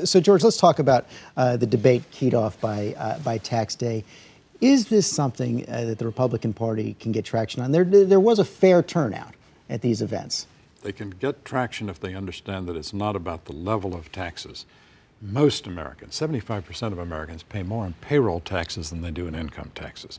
So, George, let's talk about the debate keyed off by Tax Day. Is this something that the Republican Party can get traction on? There was a fair turnout at these events. They can get traction if they understand that it's not about the level of taxes. Most Americans, 75% of Americans, pay more in payroll taxes than they do in income taxes.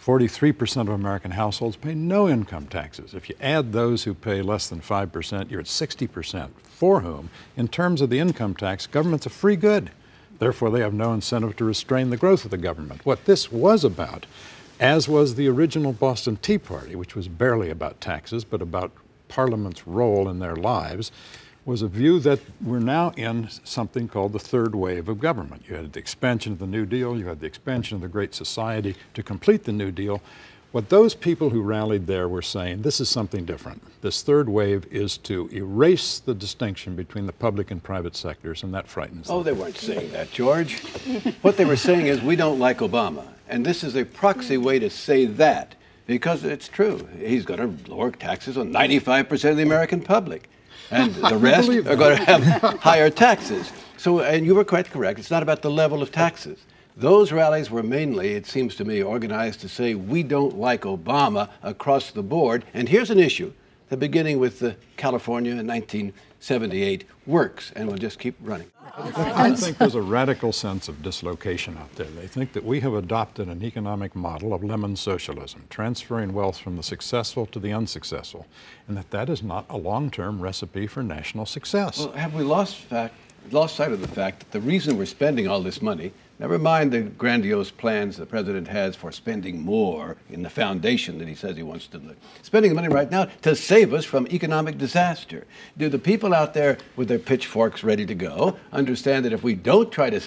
43% of American households pay no income taxes. If you add those who pay less than 5%, you're at 60%, for whom, in terms of the income tax, government's a free good. Therefore, they have no incentive to restrain the growth of the government. What this was about, as was the original Boston Tea Party, which was barely about taxes, but about Parliament's role in their lives, was a view that we're now in something called the third wave of government. You had the expansion of the New Deal, you had the expansion of the Great Society to complete the New Deal. What those people who rallied there were saying, this is something different. This third wave is to erase the distinction between the public and private sectors, and that frightens them. Oh, they weren't saying that, George. What they were saying is, we don't like Obama. And this is a proxy way to say that, because it's true. He's going to lower taxes on 95% of the American public. And the rest are going to have higher taxes. So, and you were quite correct, it's not about the level of taxes. Those rallies were mainly, it seems to me, organized to say we don't like Obama across the board. And here's an issue. The beginning with California in 1978 works, and we'll just keep running. I think there's a radical sense of dislocation out there. They think that we have adopted an economic model of Lenin-Socialism, transferring wealth from the successful to the unsuccessful, and that is not a long-term recipe for national success. Well, have we lost sight of the fact that the reason we're spending all this money, never mind the grandiose plans the president has for spending more in the foundation that he says he wants to do, spending the money right now to save us from economic disaster. Do the people out there with their pitchforks ready to go understand that if we don't try to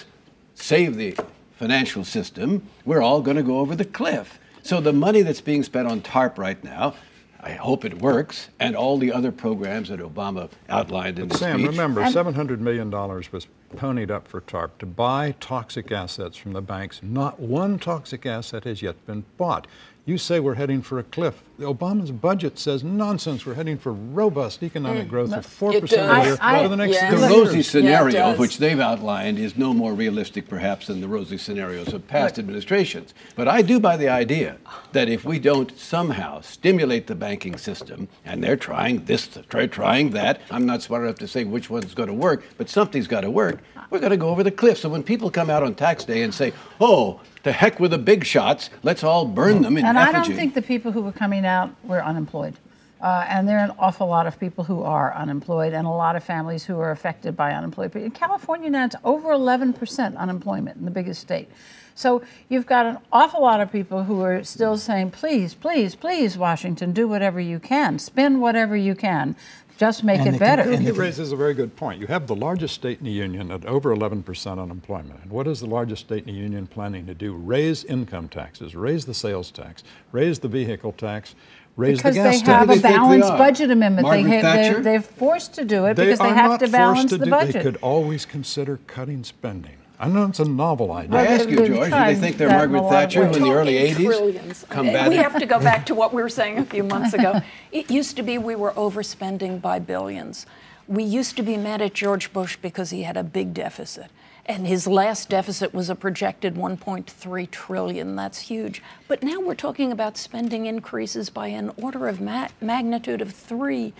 save the financial system, we're all going to go over the cliff? So the money that's being spent on TARP right now, I hope it works, and all the other programs that Obama outlined in the speech. Sam, remember, $700 million was ponied up for TARP to buy toxic assets from the banks. Not one toxic asset has yet been bought. You say we're heading for a cliff. Obama's budget says nonsense. We're heading for robust economic growth of 4% a year for the next 2 The years. rosy scenario, which they've outlined, is no more realistic, perhaps, than the rosy scenarios of past administrations. But I do buy the idea that if we don't somehow stimulate the banking system, and they're trying this, they're trying that, I'm not smart enough to say which one's going to work, but something's got to work, we're going to go over the cliff. So when people come out on tax day and say, oh, to heck with the big shots, let's all burn them in effigy. And I don't think the people who were coming out were unemployed. And there are an awful lot of people who are unemployed and a lot of families who are affected by unemployment. In California now, it's over 11% unemployment in the biggest state. So you've got an awful lot of people who are still saying, please, please, please, Washington, do whatever you can. Spend whatever you can. Just make it better. He raises a very good point. You have the largest state in the union at over 11% unemployment. And what is the largest state in the union planning to do? Raise income taxes, raise the sales tax, raise the vehicle tax, raise the gas tax. Because they have a balanced budget amendment. They're forced to do it because they have to balance the budget. They could always consider cutting spending. I know it's a novel idea. I ask you, George, do they think they're Margaret Thatcher who in the early 80s? Combated? We have to go back to what we were saying a few months ago. It used to be we were overspending by billions. We used to be mad at George Bush because he had a big deficit. And his last deficit was a projected $1.3 trillion. That's huge. But now we're talking about spending increases by an order of magnitude of 3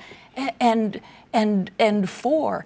and 4.